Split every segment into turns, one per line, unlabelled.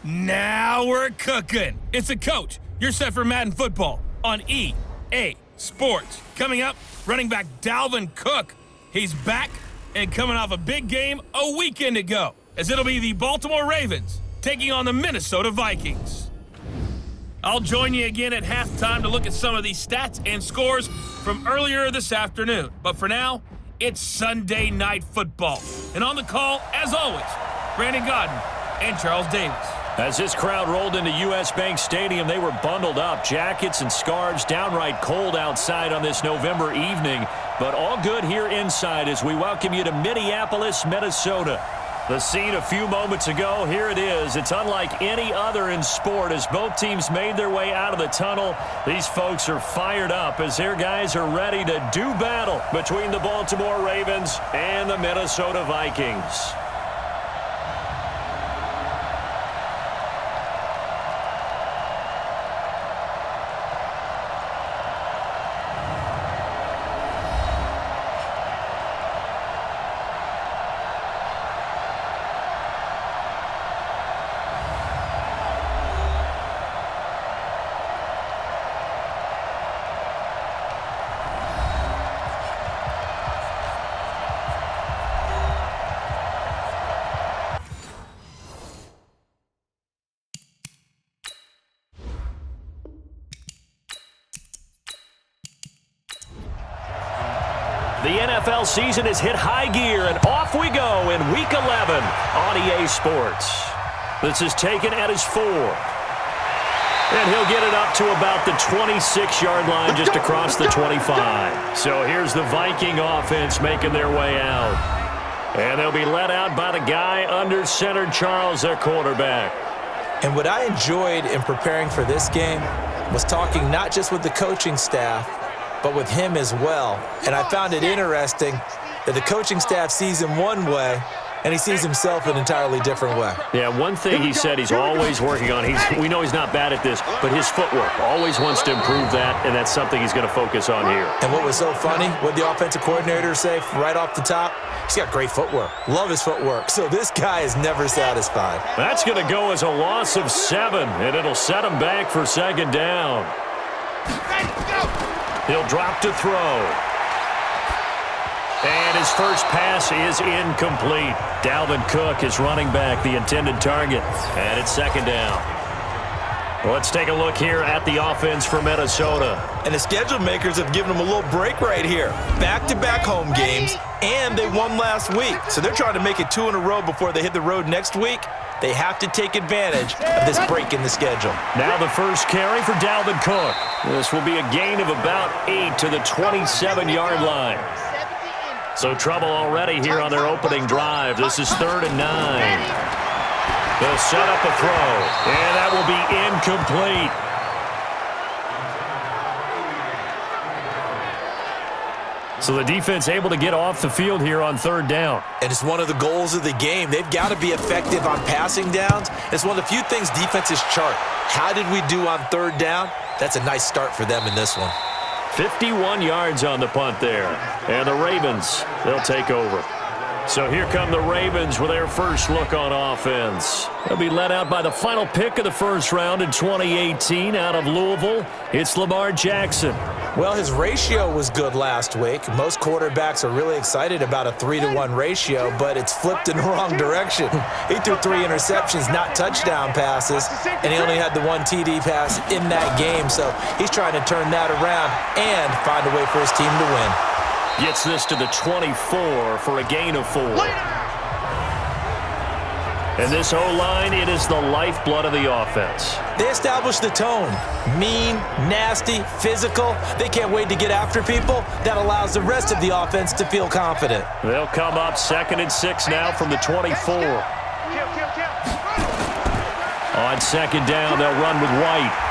Now we're cooking. It's a coach. You're set for Madden football on EA Sports. Coming up, running back Dalvin Cook. He's back and coming off a big game a weekend ago, as it'll be the Baltimore Ravens taking on the Minnesota Vikings. I'll join you again at halftime to look at some of these stats and scores from earlier this afternoon. But for now, it's Sunday Night Football. And on the call, as always, Brandon Godden and Charles Davis.
As this crowd rolled into U.S. Bank Stadium, they were bundled up, jackets and scarves, downright cold outside on this November evening. But all good here inside as we welcome you to Minneapolis, Minnesota. The scene a few moments ago, here it is. It's unlike any other in sport as both teams made their way out of the tunnel. These folks are fired up as their guys are ready to do battle between the Baltimore Ravens and the Minnesota Vikings. The NFL season has hit high gear, and off we go in Week 11 on EA Sports. This is taken at his 4. And he'll get it up to about the 26-yard line just across the 25. So here's the Viking offense making their way out. And they'll be led out by the guy under center, Charles, their quarterback.
And what I enjoyed in preparing for this game was talking not just with the coaching staff, but with him as well. And I found it interesting that the coaching staff sees him one way, and he sees himself an entirely different way.
Yeah, one thing he said he's always working on, we know he's not bad at this, but his footwork, always wants to improve that, and that's something he's going to focus on here.
And what was so funny, what the offensive coordinator say right off the top, he's got great footwork. Love his footwork. So this guy is never satisfied.
That's going to go as a loss of 7, and it'll set him back for second down. He'll drop to throw. And his first pass is incomplete. Dalvin Cook is running back, the intended target. And it's second down. Let's take a look here at the offense for Minnesota.
And the schedule makers have given them a little break right here. Back-to-back home games, and they won last week. So they're trying to make it 2 in a row before they hit the road next week. They have to take advantage of this break in the schedule.
Now the first carry for Dalvin Cook. This will be a gain of about 8 to the 27-yard line. So trouble already here on their opening drive. This is 3rd and 9. They'll set up a throw, and that will be incomplete. So the defense able to get off the field here on 3rd down.
And it's one of the goals of the game. They've got to be effective on passing downs. It's one of the few things defenses chart. How did we do on 3rd down? That's a nice start for them in this one.
51 yards on the punt there. And the Ravens, they'll take over. So here come the Ravens with their first look on offense. They'll be led out by the final pick of the first round in 2018 out of Louisville. It's Lamar Jackson.
Well, his ratio was good last week. Most quarterbacks are really excited about a 3-to-1 ratio, but it's flipped in the wrong direction. He threw 3 interceptions, not touchdown passes, and he only had the 1 TD pass in that game. So he's trying to turn that around and find a way for his team to win.
Gets this to the 24 for a gain of 4. And this O-line, it is the lifeblood of the offense.
They establish the tone. Mean, nasty, physical. They can't wait to get after people. That allows the rest of the offense to feel confident.
They'll come up 2nd and 6 now from the 24. On 2nd down, they'll run with White.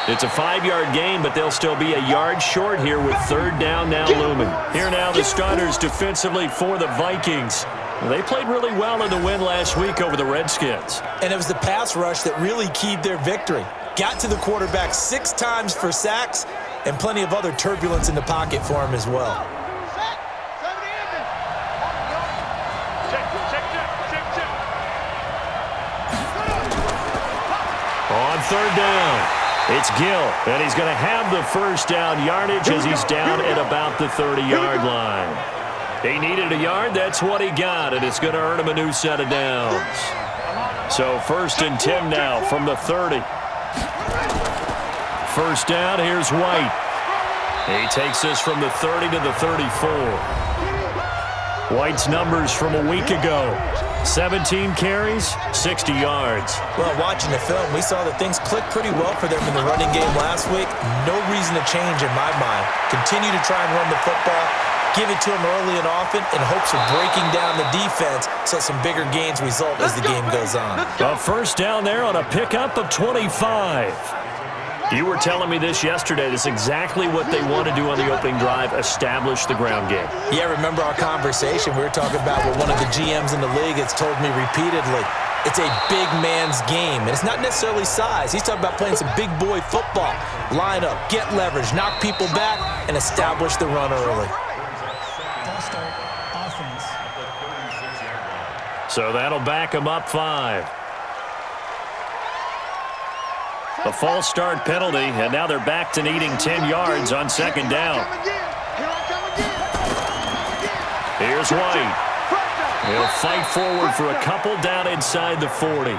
It's a 5-yard gain, but they'll still be a yard short here with 3rd down now looming. Here now the starters defensively for the Vikings. They played really well in the win last week over the Redskins.
And it was the pass rush that really keyed their victory. Got to the quarterback 6 times for sacks and plenty of other turbulence in the pocket for him as well.
On third down, it's Gill, and he's going to have the first down yardage as he's down at about the 30-yard line. He needed a yard. That's what he got, and it's going to earn him a new set of downs. So 1st and 10 now from the 30. First down, here's White. He takes this from the 30 to the 34. White's numbers from a week ago: 17 carries, 60 yards.
Well, watching the film, we saw that things clicked pretty well for them in the running game last week. No reason to change in my mind. Continue to try and run the football, give it to them early and often in hopes of breaking down the defense so some bigger gains result as the game goes on.
A first down there on a pickup of 25. You were telling me this yesterday. This is exactly what they want to do on the opening drive, establish the ground game.
Yeah, remember our conversation? We were talking about what one of the GMs in the league has told me repeatedly. It's a big man's game, and it's not necessarily size. He's talking about playing some big boy football. Line up, get leverage, knock people back, and establish the run early.
So that'll back him up 5. A false start penalty, and now they're back to needing 10 yards on second down. Here's White. He'll fight forward for a couple down inside the 40.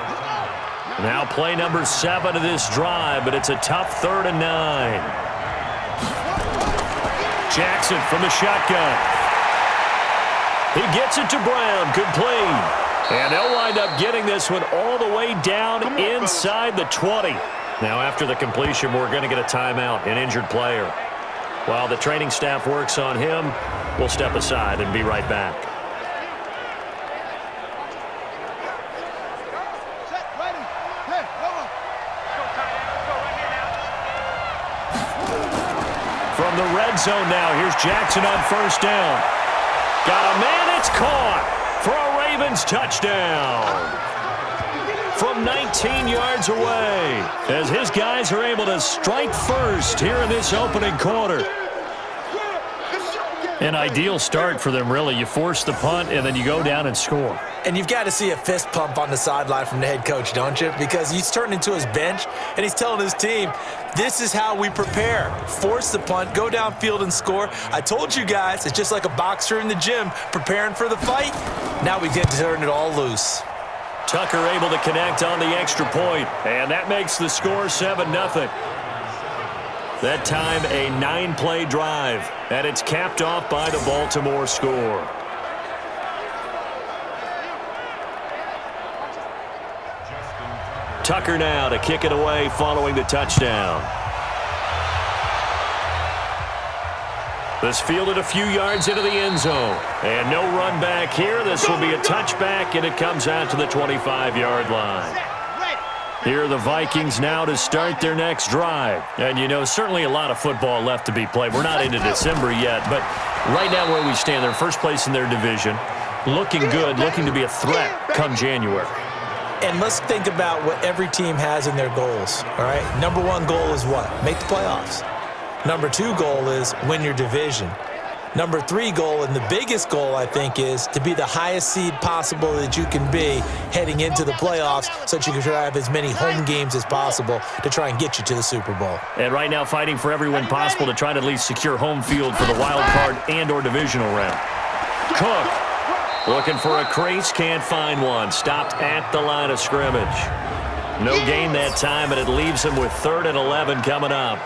Now play number 7 of this drive, but it's a tough 3rd and 9. Jackson from the shotgun. He gets it to Brown. Good play. And they'll wind up getting this one all the way down inside the 20. Now, after the completion, we're going to get a timeout, an injured player. While the training staff works on him, we'll step aside and be right back. From the red zone now, here's Jackson on first down. Got a man, it's caught for a Ravens touchdown. From 19 yards away, as his guys are able to strike first here in this opening quarter. An ideal start for them, really. You force the punt, and then you go down and score.
And you've got to see a fist pump on the sideline from the head coach, don't you? Because he's turned into his bench, and he's telling his team, this is how we prepare. Force the punt, go downfield and score. I told you guys, it's just like a boxer in the gym preparing for the fight. Now we get to turn it all loose.
Tucker able to connect on the extra point, and that makes the score 7-0. That time a 9-play drive, and it's capped off by the Baltimore score. Tucker now to kick it away following the touchdown. This fielded a few yards into the end zone. And no run back here. This will be a touchback, and it comes out to the 25-yard line. Here are the Vikings now to start their next drive. And, you know, certainly a lot of football left to be played. We're not into December yet, but right now where we stand, they're first place in their division. Looking good, looking to be a threat come January.
And let's think about what every team has in their goals, all right? Number 1 goal is what? Make the playoffs. Number 2 goal is win your division. Number 3 goal, and the biggest goal, I think, is to be the highest seed possible that you can be heading into the playoffs so that you can try to have as many home games as possible to try and get you to the Super Bowl.
And right now fighting for every win possible to try to at least secure home field for the wild card and or divisional round. Cook looking for a crease, can't find one. Stopped at the line of scrimmage. No gain that time, and it leaves him with 3rd and 11 coming up.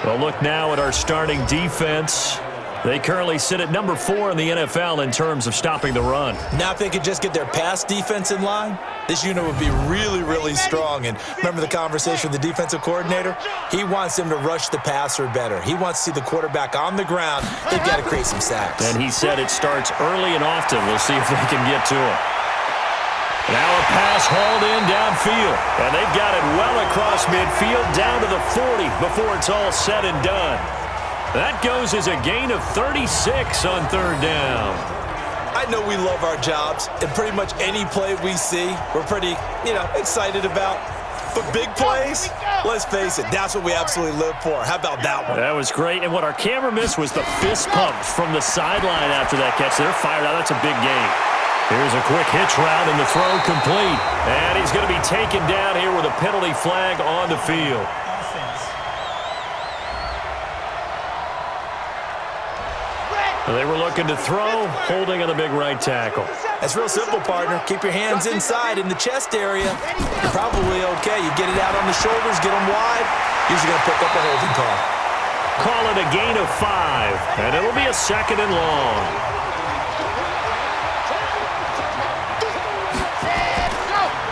Well, look now at our starting defense. They currently sit at number 4 in the NFL in terms of stopping the run.
Now if they could just get their pass defense in line, this unit would be really, really strong. And remember the conversation with the defensive coordinator? He wants them to rush the passer better. He wants to see the quarterback on the ground. They've got to create some sacks.
And he said it starts early and often. We'll see if they can get to him. Now a pass hauled in downfield. And they've got it well across midfield down to the 40 before it's all said and done. That goes as a gain of 36 on 3rd down.
I know we love our jobs, and pretty much any play we see, we're pretty, excited about. But big plays, let's face it, that's what we absolutely live for. How about that one?
That was great, and what our camera missed was the fist pumps from the sideline after that catch. They're fired out. That's a big game. Here's a quick hitch route, and the throw complete. And he's going to be taken down here with a penalty flag on the field. They were looking to throw, holding on the big right tackle.
That's real simple, partner. Keep your hands inside in the chest area. You're probably okay. You get it out on the shoulders, get them wide. Usually going to pick up a holding call.
Call it a gain of 5, and it'll be a 2nd and long.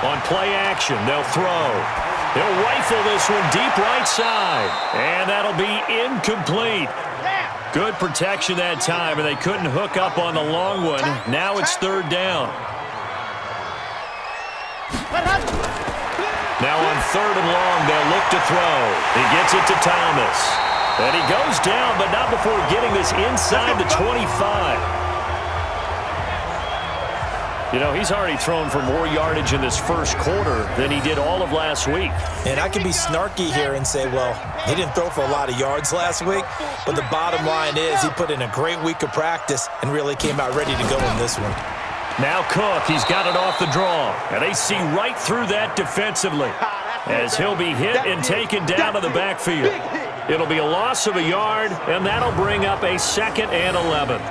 On play action, they'll throw. They'll rifle this one deep right side, and that'll be incomplete. Good protection that time, and they couldn't hook up on the long one. Now it's 3rd down. Now on 3rd and long, they'll look to throw. He gets it to Thomas. And he goes down, but not before getting this inside the 25. You know, he's already thrown for more yardage in this first quarter than he did all of last week.
And I can be snarky here and say, well, he didn't throw for a lot of yards last week, but the bottom line is he put in a great week of practice and really came out ready to go in this one.
Now Cook, he's got it off the draw, and they see right through that defensively as he'll be hit and taken down to the backfield. It'll be a loss of a yard, and that'll bring up a 2nd and 11.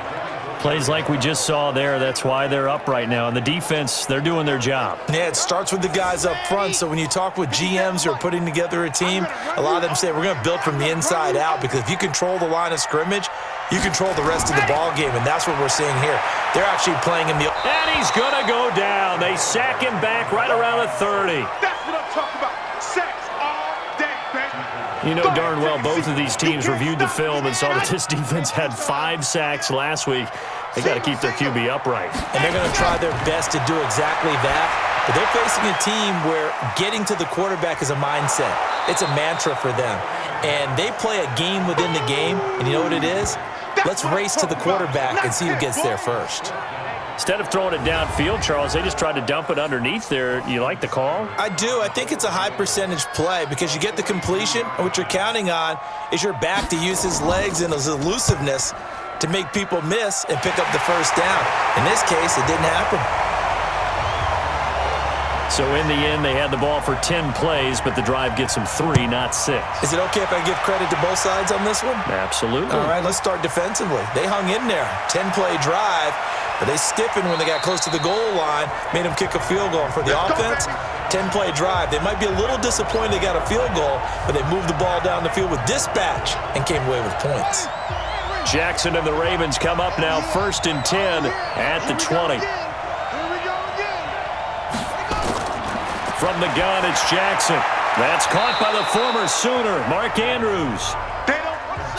Plays like we just saw there, that's why they're up right now. And the defense, they're doing their job.
Yeah, it starts with the guys up front. So when you talk with GMs who are putting together a team, a lot of them say we're going to build from the inside out, because if you control the line of scrimmage, you control the rest of the ball game, and that's what we're seeing here. They're actually playing in the...
And he's going to go down. They sack him back right around the 30.
That's what I'm talking about. Sacks all day, baby.
You know darn well both of these teams reviewed the film and saw that this defense had 5 sacks last week. They got to keep their QB upright.
And they're going to try their best to do exactly that. But they're facing a team where getting to the quarterback is a mindset. It's a mantra for them. And they play a game within the game. And you know what it is? Let's race to the quarterback and see who gets there first.
Instead of throwing it downfield, Charles, they just tried to dump it underneath there. You like the call?
I do. I think it's a high percentage play because you get the completion, and what you're counting on is your back to use his legs and his elusiveness to make people miss and pick up the first down. In this case, it didn't happen.
So in the end, they had the ball for 10 plays, but the drive gets them 3, not 6.
Is it okay if I give credit to both sides on this one?
Absolutely.
All right, let's start defensively. They hung in there. 10-play drive, but they stiffened when they got close to the goal line, made them kick a field goal. For the offense, 10-play drive. They might be a little disappointed they got a field goal, but they moved the ball down the field with dispatch and came away with points.
Jackson and the Ravens come up now 1st and 10 at the 20. From the gun, it's Jackson. That's caught by the former Sooner, Mark Andrews.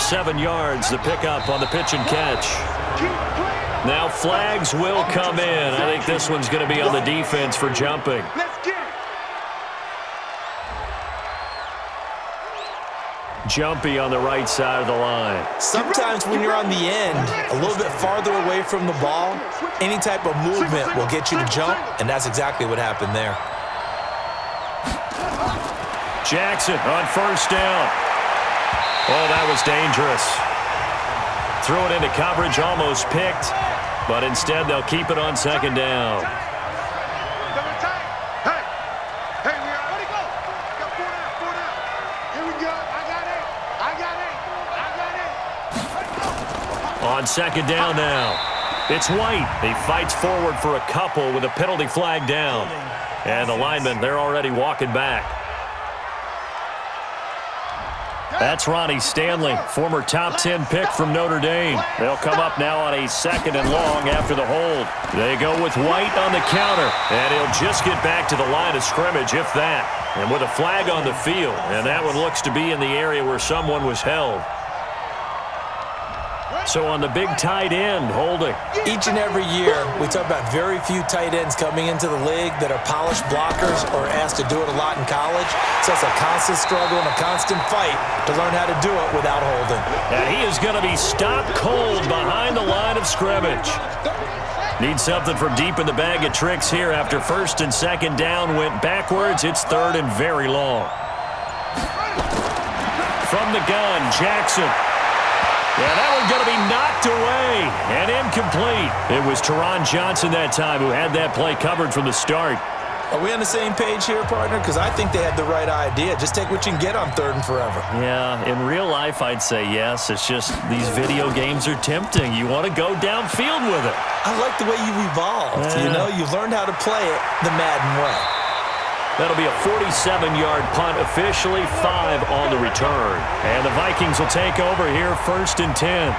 7 yards, the pickup on the pitch and catch. Now flags will come in. I think this one's going to be on the defense for jumping. Jumpy on the right side of the line.
Sometimes when you're on the end, a little bit farther away from the ball, any type of movement will get you to jump, and that's exactly what happened there.
Jackson on 1st down. Oh, that was dangerous. Threw it into coverage, almost picked, but instead they'll keep it on 2nd down. On 2nd down now. It's White. He fights forward for a couple with a penalty flag down. And the linemen, they're already walking back. That's Ronnie Stanley, former top 10 pick from Notre Dame. They'll come up now on a 2nd and long after the hold. They go with White on the counter, and he'll just get back to the line of scrimmage, if that. And with a flag on the field, and that one looks to be in the area where someone was held. So on the big tight end, holding.
Each and every year, we talk about very few tight ends coming into the league that are polished blockers or asked to do it a lot in college. So it's a constant struggle and a constant fight to learn how to do it without holding.
And he is going to be stopped cold behind the line of scrimmage. Need something from deep in the bag of tricks here after 1st and 2nd down went backwards. It's 3rd and very long. From the gun, Jackson. Yeah, that one's going to be knocked away and incomplete. It was Teron Johnson that time who had that play covered from the start.
Are we on the same page here, partner? Because I think they had the right idea. Just take what you can get on 3rd and forever.
Yeah, in real life, I'd say yes. It's just these video games are tempting. You want to go downfield with it.
I like the way you've evolved. You know, you've learned how to play it the Madden way.
That'll be a 47-yard punt, officially 5 on the return. And the Vikings will take over here 1st and 10.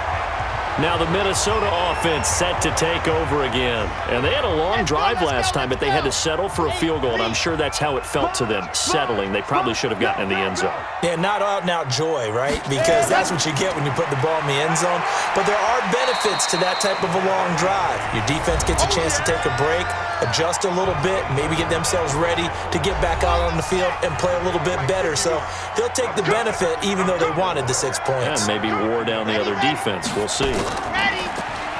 Now the Minnesota offense set to take over again. And they had a long drive last time, but they had to settle for a field goal, and I'm sure that's how it felt to them, settling. They probably should have gotten in the end zone.
Yeah, not out-and-out joy, right? Because that's what you get when you put the ball in the end zone. But there are benefits to that type of a long drive. Your defense gets a chance to take a break, adjust a little bit, maybe get themselves ready to get back out on the field and play a little bit better. So they'll take the benefit even though they wanted the 6 points.
And maybe wore down the other defense. We'll see.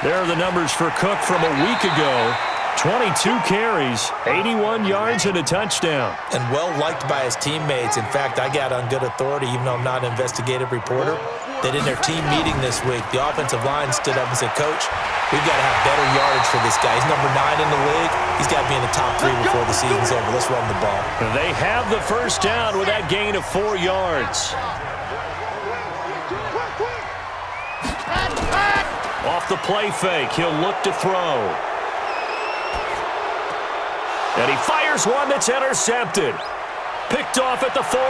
There are the numbers for Cook from a week ago. 22 carries, 81 yards, and a touchdown.
And well-liked by his teammates. In fact, I got on good authority, even though I'm not an investigative reporter, that in their team meeting this week, the offensive line stood up and said, Coach, we've got to have better yardage for this guy. He's number 9 in the league. He's got to be in the top 3 before the season's over. Let's run the ball.
They have the first down with that gain of 4 yards. Off the play fake, he'll look to throw. And he fires one that's intercepted. Picked off at the 40.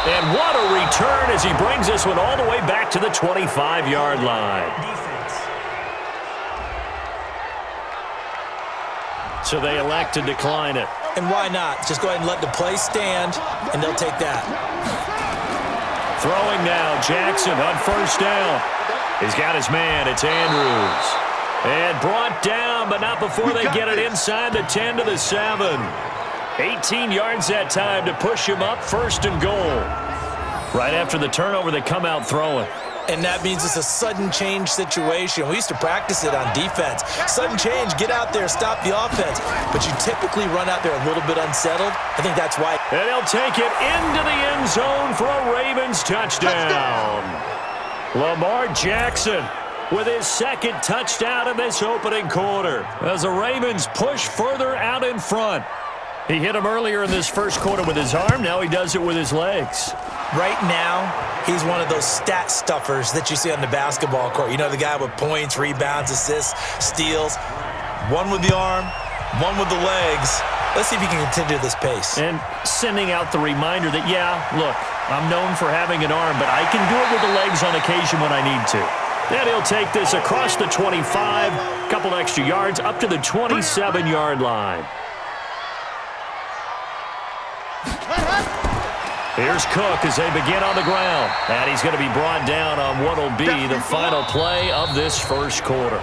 And what a return as he brings this one all the way back to the 25-yard line. So they elect to decline it.
And why not? Just go ahead and let the play stand, and they'll take that.
Throwing now, Jackson on first down. He's got his man, it's Andrews. And brought down, but not before they get it inside the 10 to the 7. 18 yards that time to push him up, 1st and goal. Right after the turnover, they come out throwing.
And that means it's a sudden change situation. We used to practice it on defense. Sudden change, get out there, stop the offense. But you typically run out there a little bit unsettled. I think that's why.
And he'll take it into the end zone for a Ravens touchdown. Lamar Jackson with his 2nd touchdown in this opening quarter as the Ravens push further out in front. He hit him earlier in this first quarter with his arm. Now he does it with his legs.
Right now, he's one of those stat stuffers that you see on the basketball court. You know, the guy with points, rebounds, assists, steals. One with the arm, one with the legs. Let's see if he can continue this pace.
And sending out the reminder that, yeah, look, I'm known for having an arm, but I can do it with the legs on occasion when I need to. Then he'll take this across the 25, couple extra yards, up to the 27-yard line. Here's Cook as they begin on the ground. And he's going to be brought down on what will be the final play of this first quarter.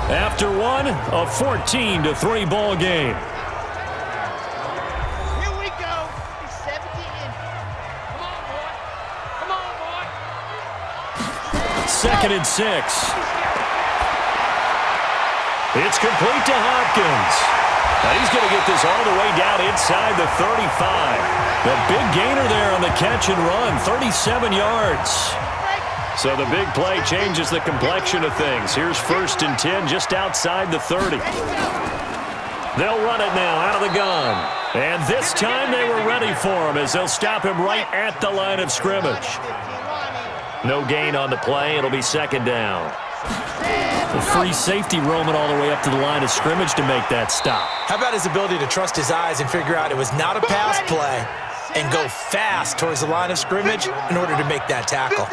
After one, a 14-3 ball game.
Here we go. It's 17. Come on, boy. Come on, boy.
2nd and 6. It's complete to Hopkins. And he's going to get this all the way down inside the 35. The big gainer there on the catch and run, 37 yards. So the big play changes the complexion of things. Here's 1st and 10 just outside the 30. They'll run it now out of the gun. And this time they were ready for him as they'll stop him right at the line of scrimmage. No gain on the play. It'll be 2nd down. The free safety roaming all the way up to the line of scrimmage to make that stop.
How about his ability to trust his eyes and figure out it was not a pass play and go fast towards the line of scrimmage in order to make that tackle?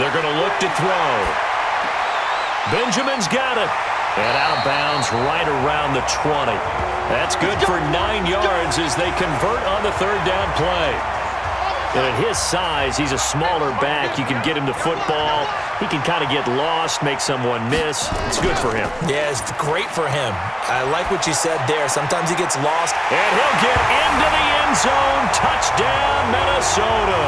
They're going to look to throw. Benjamin's got it. And out of bounds right around the 20. That's good for 9 yards as they convert on the 3rd down play. And at his size, he's a smaller back. You can get him the football. He can kind of get lost, make someone miss. It's good for him.
Yeah, it's great for him. I like what you said there. Sometimes he gets lost.
And he'll get into the end zone. Touchdown, Minnesota.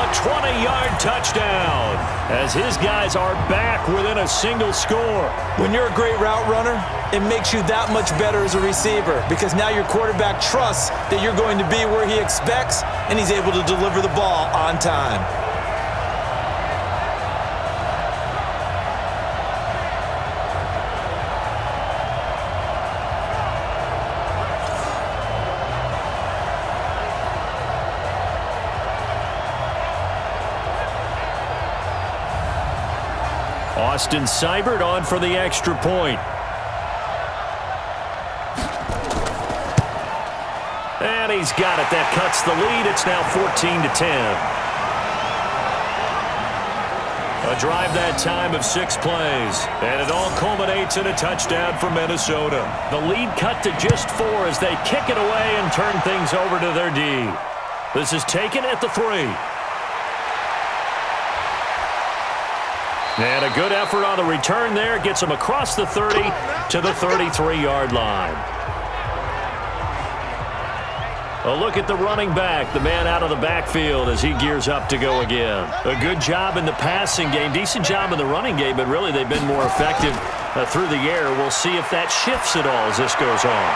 A 20-yard touchdown. as his guys are back within a single score.
When you're a great route runner, it makes you that much better as a receiver because now your quarterback trusts that you're going to be where he expects, and he's able to deliver the ball on time.
Austin Seibert on for the extra point. And he's got it. That cuts the lead. It's now 14-10. A drive that time of 6 plays. And it all culminates in a touchdown for Minnesota. The lead cut to just 4 as they kick it away and turn things over to their D. This is taken at the 3. And a good effort on the return there. Gets him across the 30 to the 33-yard line. A look at the running back, the man out of the backfield as he gears up to go again. A good job in the passing game, decent job in the running game, but really they've been more effective through the air. We'll see if that shifts at all as this goes on.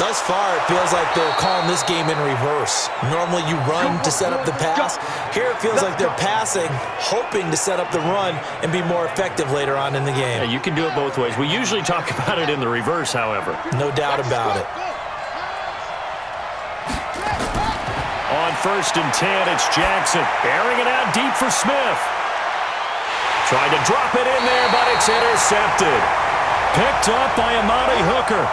Thus far, it feels like they're calling this game in reverse. Normally you run to set up the pass. Here it feels like they're passing, hoping to set up the run and be more effective later on in the game.
Yeah, you can do it both ways. We usually talk about it in the reverse, however.
No doubt about it.
On 1st and 10, it's Jackson. Airing it out deep for Smith. Tried to drop it in there, but it's intercepted. Picked up by Amani Hooker.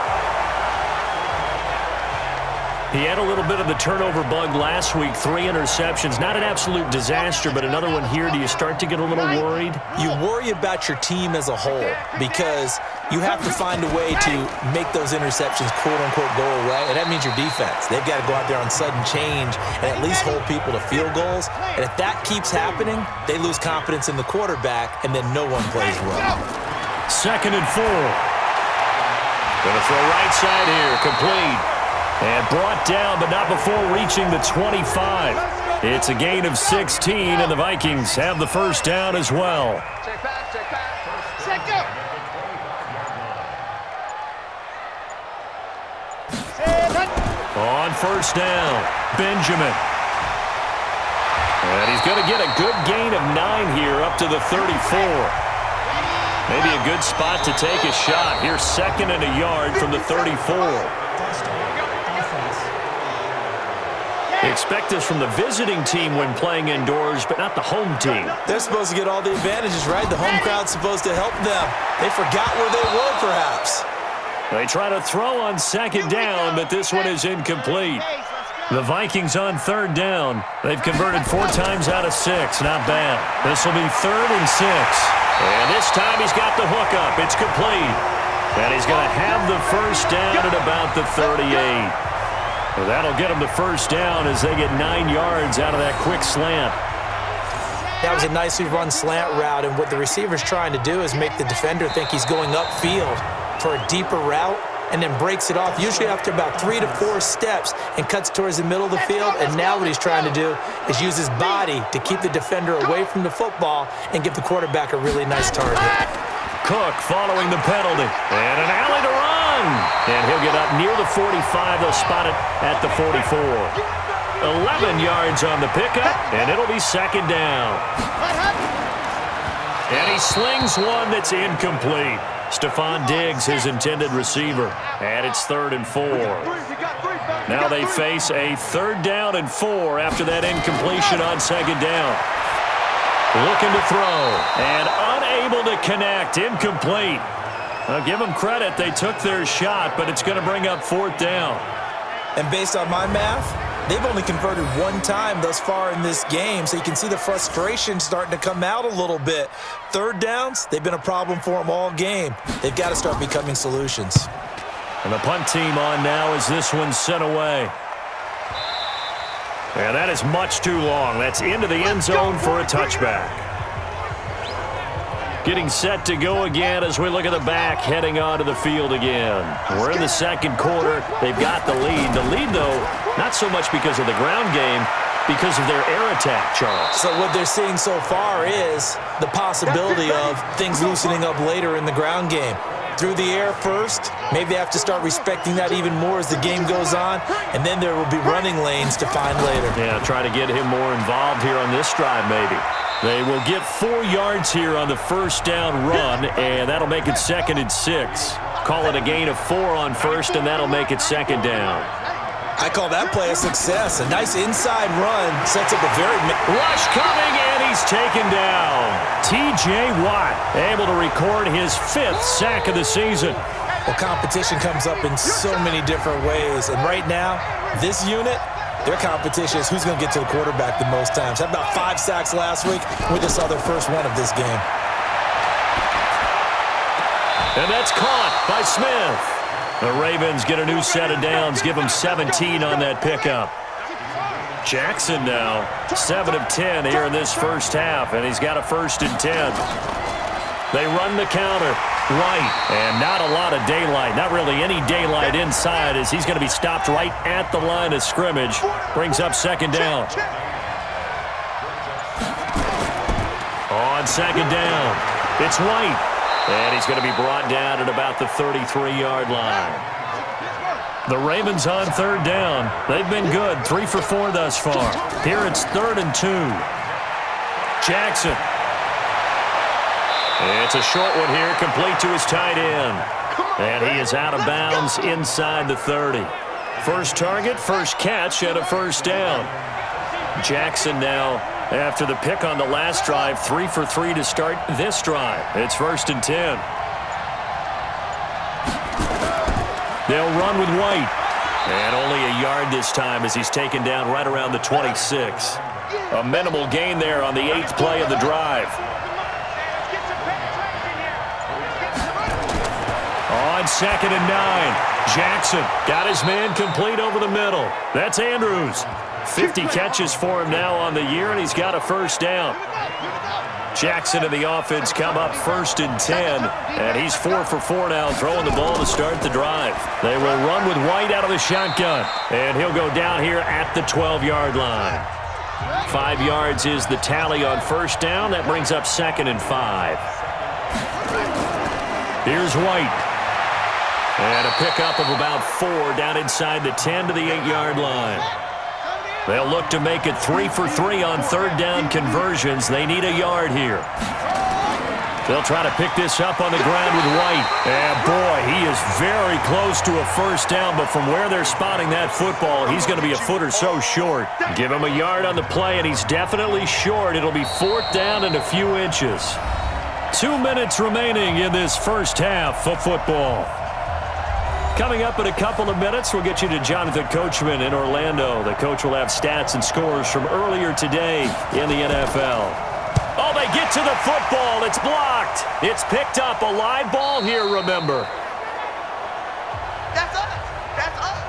He had a little bit of the turnover bug last week, 3 interceptions. Not an absolute disaster, but another one here. Do you start to get a little worried?
You worry about your team as a whole because you have to find a way to make those interceptions, quote-unquote, go away, and that means your defense. They've got to go out there on sudden change and at least hold people to field goals, and if that keeps happening, they lose confidence in the quarterback, and then no one plays well.
2nd and 4. Gonna throw right side here, complete. And brought down, but not before reaching the 25. It's a gain of 16, and the Vikings have the first down as well.
Check back. Set go.
On 1st down, Benjamin. And he's going to get a good gain of 9 here up to the 34. Maybe a good spot to take a shot. Here's 2nd and a yard from the 34. They expect this from the visiting team when playing indoors, but not the home team.
They're supposed to get all the advantages, right? The home crowd's supposed to help them. They forgot where they were, perhaps.
They try to throw on 2nd down, but this one is incomplete. The Vikings on 3rd down. They've converted 4 times out of 6. Not bad. This will be 3rd and 6. And this time he's got the hook up. It's complete. And he's going to have the first down at about the 38. Well, that'll get them the first down as they get 9 yards out of that quick slant.
That was a nicely run slant route, and what the receiver's trying to do is make the defender think he's going upfield for a deeper route and then breaks it off, usually after about 3 to 4 steps, and cuts towards the middle of the field. And now what he's trying to do is use his body to keep the defender away from the football and give the quarterback a really nice target.
Cook following the penalty. And an alley to run. And he'll get up near the 45. They'll spot it at the 44. 11 yards on the pickup, and it'll be 2nd down. And he slings one that's incomplete. Stephon Diggs, his intended receiver. And it's 3rd and 4. Now they face a 3rd down and 4 after that incompletion on 2nd down. Looking to throw, and unable to connect, incomplete. I'll give them credit, they took their shot, but it's going to bring up 4th down.
And based on my math, they've only converted 1 time thus far in this game, so you can see the frustration starting to come out a little bit. 3rd downs, they've been a problem for them all game. They've got to start becoming solutions.
And the punt team on now as this one's sent away. And that is much too long. That's into the end zone for a touchback. Getting set to go again as we look at the back heading onto the field again. We're in the 2nd quarter. They've got the lead. The lead, though, not so much because of the ground game, because of their air attack, Charles.
So what they're seeing so far is the possibility of things loosening up later in the ground game. Through the air first, maybe they have to start respecting that even more as the game goes on, and then there will be running lanes to find later.
Yeah, try to get him more involved here on this drive maybe. They will get 4 yards here on the first down run, and that'll make it 2nd and 6. Call it a gain of 4 on first, and that'll make it 2nd down.
I call that play a success. A nice inside run sets up a very...
Rush coming, and he's taken down. T.J. Watt able to record his 5th sack of the season.
Well, competition comes up in so many different ways, and right now, this unit, their competition is who's going to get to the quarterback the most times. Had about 5 sacks last week with this other first one of this game.
And that's caught by Smith. The Ravens get a new set of downs, give them 17 on that pickup. Jackson now, 7 of 10 here in this first half, and he's got a 1st and 10. They run the counter. Right, and not a lot of daylight, not really any daylight inside as he's going to be stopped right at the line of scrimmage. Brings up 2nd down. On 2nd down, it's White. And he's going to be brought down at about the 33-yard line. The Ravens on 3rd down. They've been good, 3 for 4 thus far. Here it's 3rd and 2. Jackson. It's a short one here, complete to his tight end. And he is out of bounds inside the 30. First target, first catch, and a 1st down. Jackson now, after the pick on the last drive, 3 for 3 to start this drive. It's 1st and 10. They'll run with White. And only a yard this time as he's taken down right around the 26. A minimal gain there on the 8th play of the drive. On 2nd and 9, Jackson got his man complete over the middle. That's Andrews. 50 catches for him now on the year, and he's got a 1st down. Jackson and the offense come up 1st and 10, and he's 4 for 4 now, throwing the ball to start the drive. They will run with White out of the shotgun, and he'll go down here at the 12-yard line. 5 yards is the tally on 1st down. That brings up 2nd and 5. Here's White. And a pickup of about 4 down inside the 10 to the 8-yard line. They'll look to make it 3 for 3 on 3rd down conversions. They need a yard here. They'll try to pick this up on the ground with White. And boy, he is very close to a 1st down, but from where they're spotting that football, he's going to be a foot or so short. Give him a yard on the play, and he's definitely short. It'll be 4th down and a few inches. 2 minutes remaining in this first half of football. Coming up in a couple of minutes, we'll get you to Jonathan Coachman in Orlando. The coach will have stats and scores from earlier today in the NFL. Oh, they get to the football. It's blocked. It's picked up. A live ball here, remember.
That's us. That's us.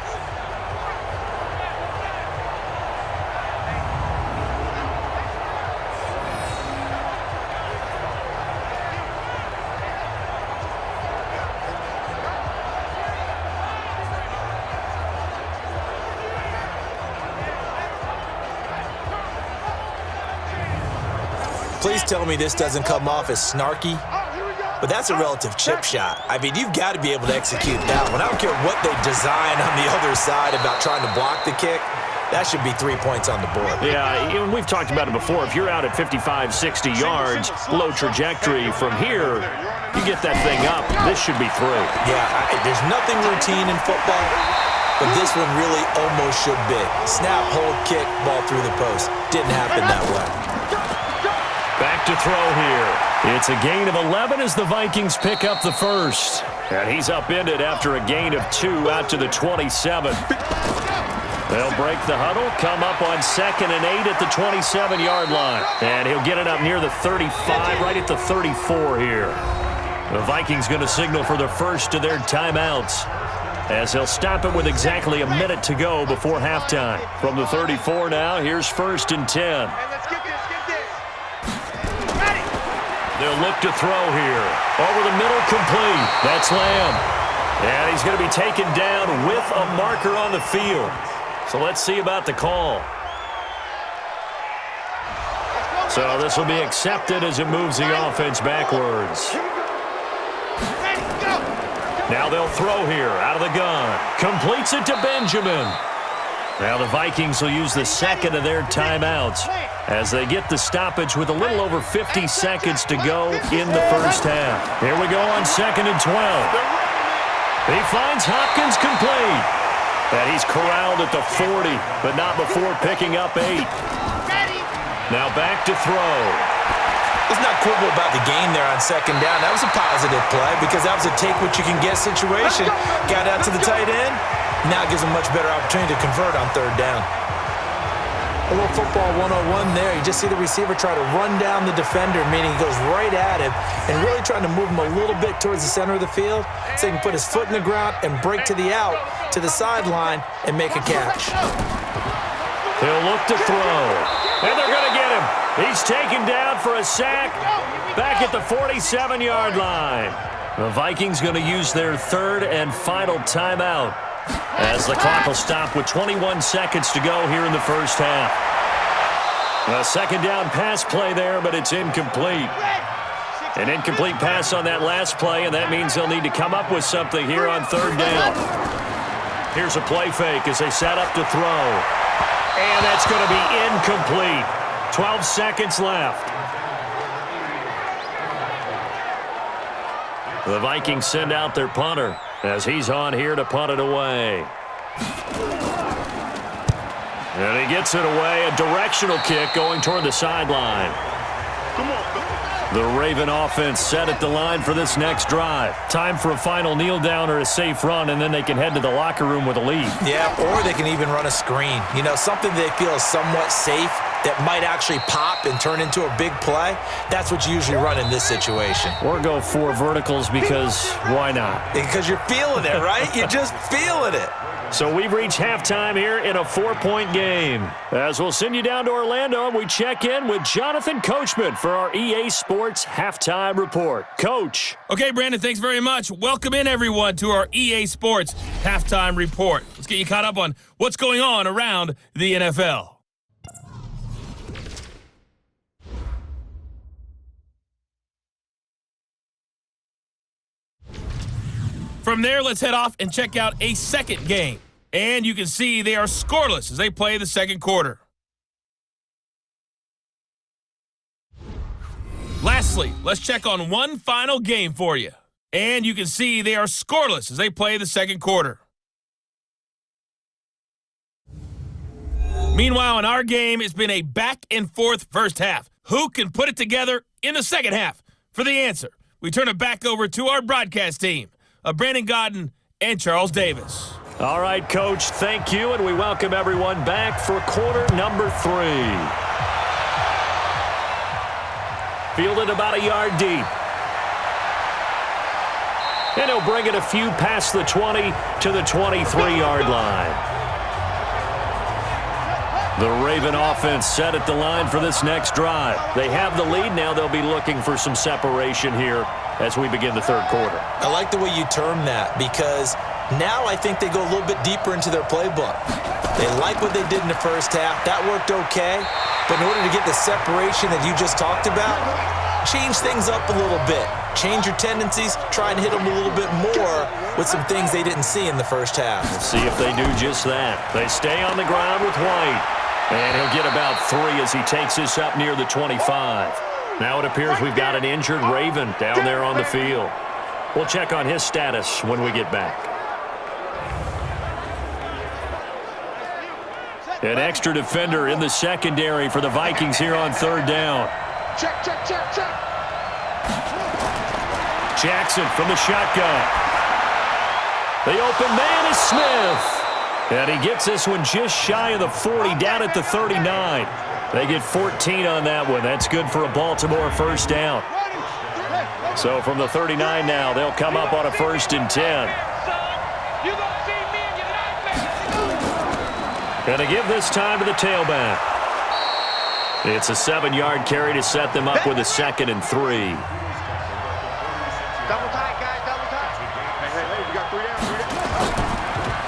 Please tell me this doesn't come off as snarky, but that's a relative chip shot. I mean, you've got to be able to execute that one. I don't care what they design on the other side about trying to block the kick. That should be 3 points on the board.
Yeah, we've talked about it before. If you're out at 55, 60 yards, low trajectory from here, you get that thing up, this should be 3.
Yeah, there's nothing routine in football, but this one really almost should be. Snap, hold, kick, ball through the post. Didn't happen that way.
Back to throw here. It's a gain of 11 as the Vikings pick up the 1st. And he's upended after a gain of 2 out to the 27. They'll break the huddle, come up on 2nd and 8 at the 27-yard line. And he'll get it up near the 35, right at the 34 here. The Vikings going to signal for the first of their timeouts, as they'll stop it with exactly a minute to go before halftime. From the 34 now, here's 1st and 10. They'll look to throw here. Over the middle, complete. That's Lamb. And he's going to be taken down with a marker on the field. So let's see about the call. So this will be accepted as it moves the offense backwards. Now they'll throw here out of the gun. Completes it to Benjamin. Now the Vikings will use the second of their timeouts as they get the stoppage with a little over 50 seconds to go in the first half. Here we go on 2nd and 12. He finds Hopkins complete. And he's corralled at the 40, but not before picking up 8. Now back to throw.
Let's not quibble about the game there on 2nd down. That was a positive play because that was a take-what-you-can-get situation. Got out to the tight end. Now it gives him much better opportunity to convert on 3rd down. A little football 101 there. You just see the receiver try to run down the defender, meaning he goes right at him and really trying to move him a little bit towards the center of the field so he can put his foot in the ground and break to the out, to the sideline, and make a catch.
He'll look to throw. And they're going to get him. He's taken down for a sack back at the 47-yard line. The Vikings going to use their 3rd and final timeout as the clock will stop with 21 seconds to go here in the first half. A 2nd down pass play there, but it's incomplete. An incomplete pass on that last play, and that means they'll need to come up with something here on 3rd down. Here's a play fake as they set up to throw. And that's going to be incomplete. 12 seconds left. The Vikings send out their punter as he's on here to punt it away. And he gets it away. A directional kick going toward the sideline. The Raven offense set at the line for this next drive. Time for a final kneel down or a safe run, and then they can head to the locker room with a lead.
Yeah, or they can even run a screen. You know, something they feel is somewhat safe that might actually pop and turn into a big play. That's what you usually run in this situation.
Or go 4 verticals because why not?
Because you're feeling it, right? You're just feeling it.
So we've reached halftime here in a 4-point game. As we'll send you down to Orlando, and we check in with Jonathan Coachman for our EA Sports Halftime Report. Coach.
Okay, Brandon, thanks very much. Welcome in, everyone, to our EA Sports Halftime Report. Let's get you caught up on what's going on around the NFL. From there, let's head off and check out a second game. And you can see they are scoreless as they play the second quarter. Lastly, let's check on one final game for you. And you can see they are scoreless as they play the second quarter. Meanwhile, in our game, it's been a back-and-forth first half. Who can put it together in the second half? For the answer, we turn it back over to our broadcast team of Brandon Godden and Charles Davis.
All right, Coach, thank you, and we welcome everyone back for quarter number 3. Fielded about a yard deep. And he'll bring it a few past the 20 to the 23-yard line. The Raven offense set at the line for this next drive. They have the lead. Now they'll be looking for some separation here as we begin the third quarter.
I like the way you term that because now I think they go a little bit deeper into their playbook. They like what they did in the first half. That worked okay. But in order to get the separation that you just talked about, change things up a little bit. Change your tendencies. Try and hit them a little bit more with some things they didn't see in the first half.
We'll see if they do just that. They stay on the ground with White. And he'll get about 3 as he takes this up near the 25. Now it appears we've got an injured Raven down there on the field. We'll check on his status when we get back. An extra defender in the secondary for the Vikings here on third down.
Check.
Jackson from the shotgun. The open man is Smith. And he gets this one just shy of the 40, down at the 39. They get 14 on that one. That's good for a Baltimore first down. So from the 39 now, they'll come up on a 1st and 10. And to give this time to the tailback. It's a 7-yard carry to set them up with a 2nd and 3.
Double tight, guys, double tight. Hey, we got 3 down.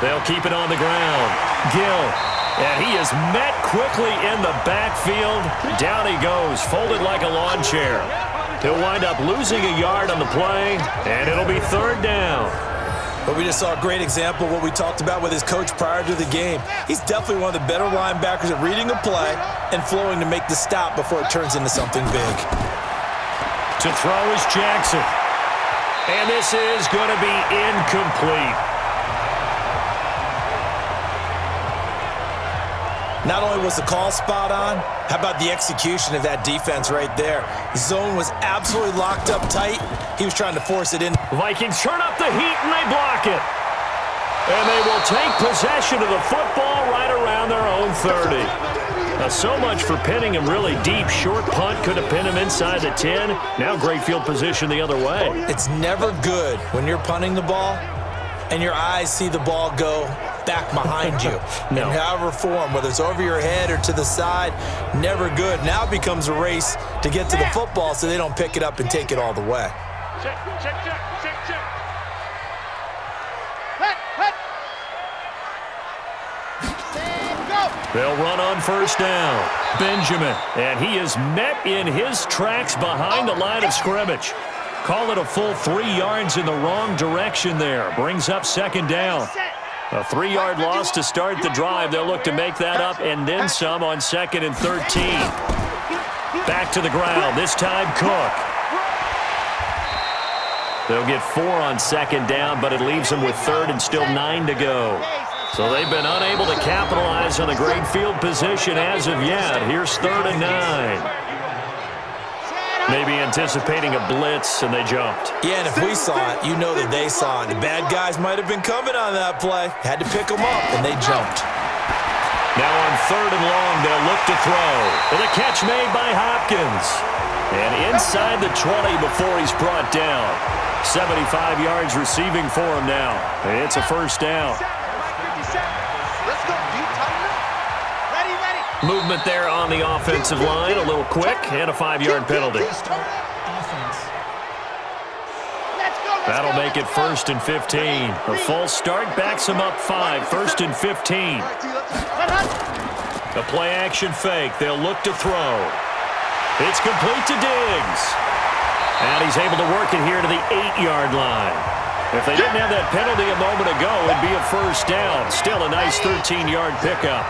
They'll keep it on the ground. Gill And he is met quickly in the backfield. Down he goes, folded like a lawn chair. He'll wind up losing a yard on the play, and it'll be third down.
But we just saw a great example of what we talked about with his coach prior to the game. He's definitely one of the better linebackers at reading a play and flowing to make the stop before it turns into something big.
To throw is Jackson. And this is going to be incomplete.
Not only was the call spot on, how about the execution of that defense right there? Zone was absolutely locked up tight. He was trying to force it in.
Vikings turn up the heat and they block it. And they will take possession of the football right around their own 30. Now, so much for pinning him really deep. Short punt could have pinned him inside the 10. Now great field position the other way.
It's never good when you're punting the ball and your eyes see the ball go back behind you.
No.
In however form, whether it's over your head or to the side, never good. Now it becomes a race to get to the football so they don't pick it up and take it all the way.
Check.
They'll run on first down. Benjamin, and he is met in his tracks behind the line of scrimmage. Call it a full 3 yards in the wrong direction there. Brings up second down. A 3-yard loss to start the drive. They'll look to make that up and then some on 2nd and 13. Back to the ground, this time Cook. They'll get 4 on 2nd down, but it leaves them with 3rd and still 9 to go. So they've been unable to capitalize on the great field position as of yet. Here's 3rd and 9. Maybe anticipating a blitz, and they jumped.
Yeah, and if we saw it, you know that they saw it. The bad guys might have been coming on that play. Had to pick them up, and they jumped.
Now on 3rd and long, they'll look to throw. And a catch made by Hopkins. And inside the 20 before he's brought down. 75 yards receiving for him now. It's a first down.
Let's go, dude. Tighten up. Ready.
Movement there on the offensive line, a little quick, and a 5-yard penalty. That'll make it 1st and 15. A false start backs him up 5, 1st and 15. A play-action fake. They'll look to throw. It's complete to Diggs. And he's able to work it here to the 8-yard line. If they didn't have that penalty a moment ago, it'd be a first down. Still a nice 13-yard pickup.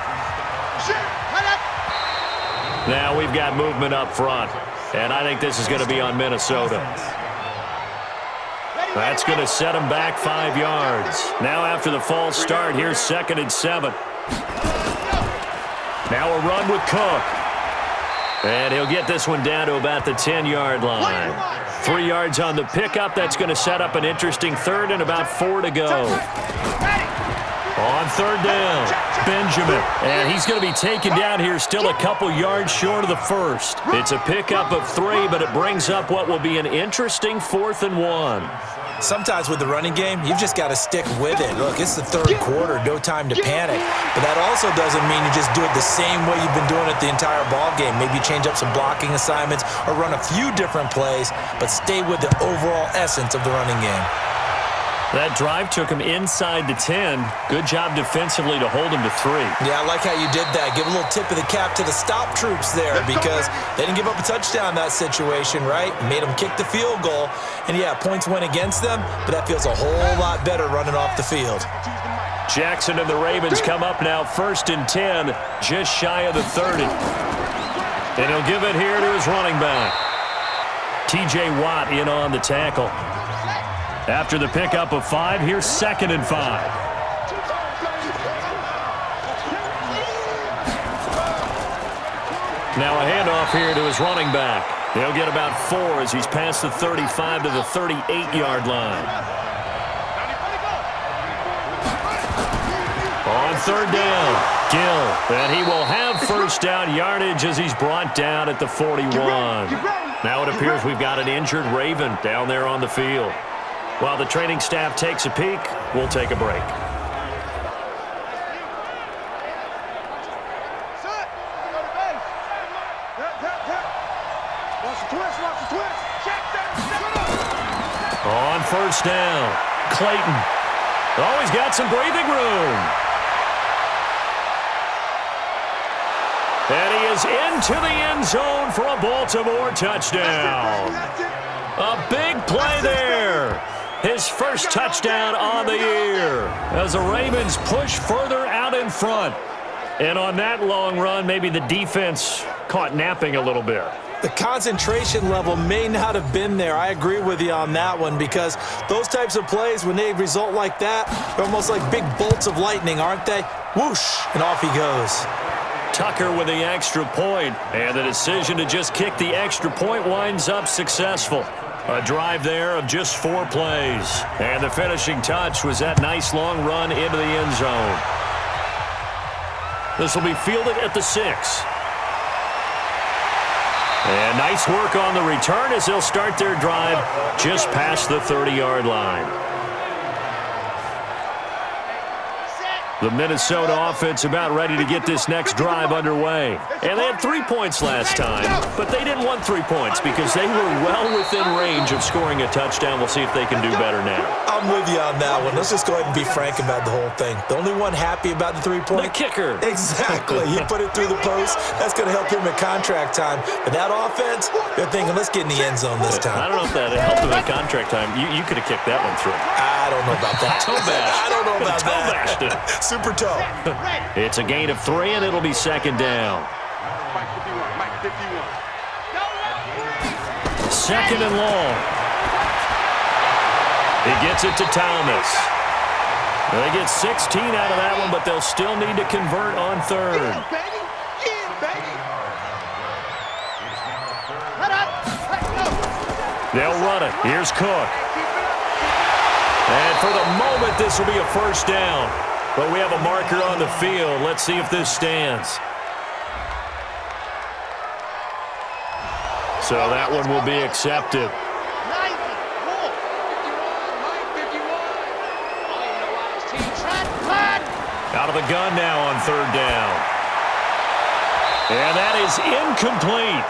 Now we've got movement up front, and I think this is going to be on Minnesota. That's going to set him back 5 yards. Now after the false start, here's 2nd and 7. Now a run with Cook. And he'll get this one down to about the 10-yard line. 3 yards on the pickup. That's going to set up an interesting 3rd and about 4 to go. On 3rd down, Benjamin. And he's going to be taken down here still a couple yards short of the first. It's a pickup of 3, but it brings up what will be an interesting 4th and 1.
Sometimes with the running game, you've just got to stick with it. Look, it's the 3rd quarter, no time to panic. But that also doesn't mean you just do it the same way you've been doing it the entire ball game. Maybe change up some blocking assignments or run a few different plays, but stay with the overall essence of the running game.
That drive took him inside the 10. Good job defensively to hold him to 3.
Yeah, I like how you did that. Give a little tip of the cap to the stop troops there because they didn't give up a touchdown in that situation, right? Made them kick the field goal. And, yeah, points went against them, but that feels a whole lot better running off the field.
Jackson and the Ravens come up now 1st and 10, just shy of the 30. And he'll give it here to his running back. T.J. Watt in on the tackle. After the pickup of 5, here's 2nd and 5. Now a handoff here to his running back. They'll get about 4 as he's past the 35 to the 38-yard line. On 3rd down, Gill. And he will have first down yardage as he's brought down at the 41. Now it appears we've got an injured Raven down there on the field. While the training staff takes a peek, we'll take a break. On 1st down, Clayton. Oh, he's got some breathing room. is into the end zone for a Baltimore touchdown. A big play there. His first touchdown on the year as the Ravens push further out in front. And on that long run, maybe the defense caught napping a little bit.
The concentration level may not have been there. I agree with you on that one because those types of plays, when they result like that, they're almost like big bolts of lightning, aren't they? Whoosh, and off he goes.
Tucker with the extra point, and the decision to just kick the extra point winds up successful. A drive there of just 4 plays. And the finishing touch was that nice long run into the end zone. This will be fielded at the 6. And nice work on the return as they'll start their drive just past the 30-yard line. The Minnesota offense about ready to get this next drive underway. And they had 3 points last time, but they didn't want 3 points because they were well within range of scoring a touchdown. We'll see if they can do better now.
I'm with you on that one. Let's just go ahead and be frank about the whole thing. The only one happy about the 3-point?
The kicker.
Exactly. He put it through the post. That's going to help him at contract time. But that offense, they're thinking, let's get in the end zone this time.
I don't know if that helped him at contract time. You could have kicked that one through.
I don't know about that.
Toe bash.
I don't know about
Toe
that.
bashed it.
Super toe.
It's a gain of 3, and it'll be second down. Second and long. He gets it to Thomas. They get 16 out of that one, but they'll still need to convert on third. They'll run it. Here's Cook. And for the moment, this will be a first down. But we have a marker on the field. Let's see if this stands. So that one will be accepted. Out of the gun now on third down. And that is incomplete.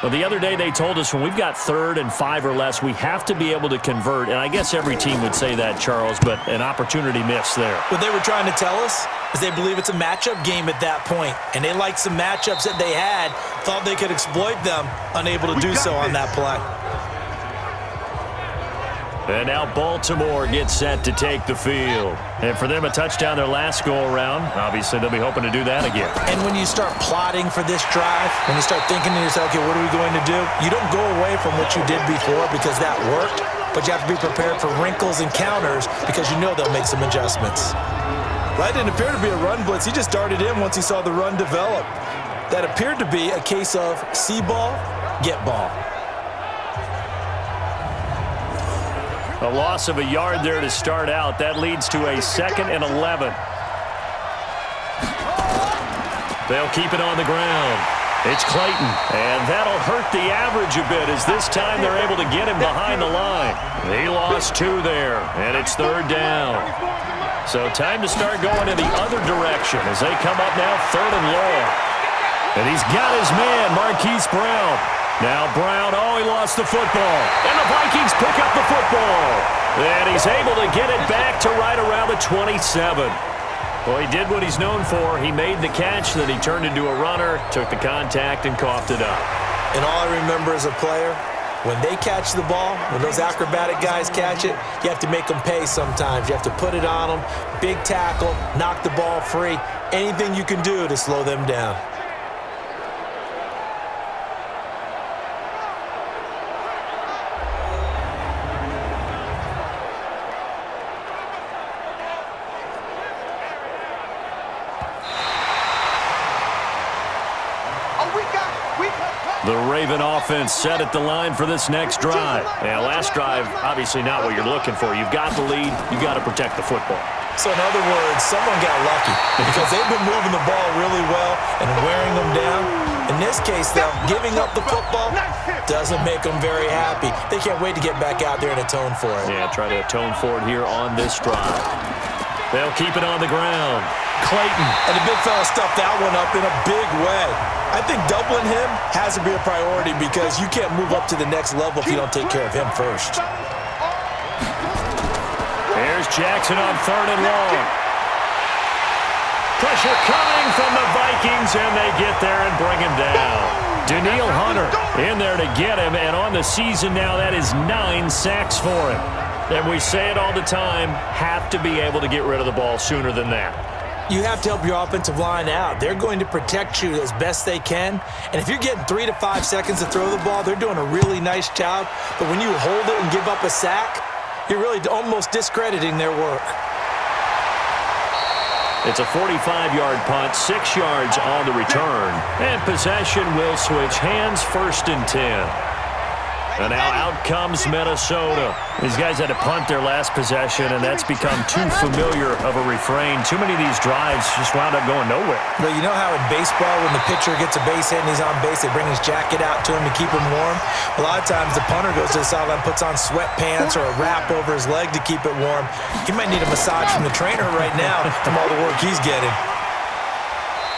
Well, the other day they told us when we've got 3rd and 5 or less, we have to be able to convert. And I guess every team would say that, Charles, but an opportunity missed there.
What they were trying to tell us is they believe it's a matchup game at that point. And they liked some matchups that they had, thought they could exploit them, unable to do so on that play.
And now Baltimore gets set to take the field. And for them, a touchdown their last go-around. Obviously, they'll be hoping to do that again.
And when you start plotting for this drive, when you start thinking to yourself, okay, what are we going to do? You don't go away from what you did before because that worked, but you have to be prepared for wrinkles and counters because you know they'll make some adjustments. That didn't appear to be a run blitz. He just darted in once he saw the run develop. That appeared to be a case of see ball, get ball.
A loss of a yard there to start out. That leads to a 2nd and 11. They'll keep it on the ground. It's Clayton, and that'll hurt the average a bit as this time they're able to get him behind the line. He lost 2 there, and it's third down. So time to start going in the other direction as they come up now 3rd and long. And he's got his man, Marquise Brown. Now Brown, he lost the football. And the Vikings pick up the football. And he's able to get it back to right around the 27. Well, he did what he's known for. He made the catch, then he turned into a runner, took the contact, and coughed it up.
And all I remember as a player, when they catch the ball, when those acrobatic guys catch it, you have to make them pay sometimes. You have to put it on them, big tackle, knock the ball free, anything you can do to slow them down.
The Raven offense set at the line for this next drive. Yeah, last drive, obviously not what you're looking for. You've got the lead. You've got to protect the football.
So in other words, someone got lucky because they've been moving the ball really well and wearing them down. In this case, though, giving up the football doesn't make them very happy. They can't wait to get back out there and atone for it.
Yeah, try to atone for it here on this drive. They'll keep it on the ground. Clayton.
And the big fella stuffed that one up in a big way. I think doubling him has to be a priority because you can't move up to the next level if you don't take care of him first.
There's Jackson on 3rd and long. Pressure coming from the Vikings, and they get there and bring him down. Danielle Hunter in there to get him, and on the season now, that is 9 sacks for him. And we say it all the time, have to be able to get rid of the ball sooner than that.
You have to help your offensive line out. They're going to protect you as best they can. And if you're getting 3 to 5 seconds to throw the ball, they're doing a really nice job. But when you hold it and give up a sack, you're really almost discrediting their work.
It's a 45-yard punt, 6 yards on the return. And possession will switch hands, 1st and 10. And now out comes Minnesota. These guys had to punt their last possession, and that's become too familiar of a refrain. Too many of these drives just wound up going nowhere.
But you know how in baseball, when the pitcher gets a base hit and he's on base, they bring his jacket out to him to keep him warm? A lot of times the punter goes to the sideline, puts on sweatpants or a wrap over his leg to keep it warm. He might need a massage from the trainer right now from all the work he's getting.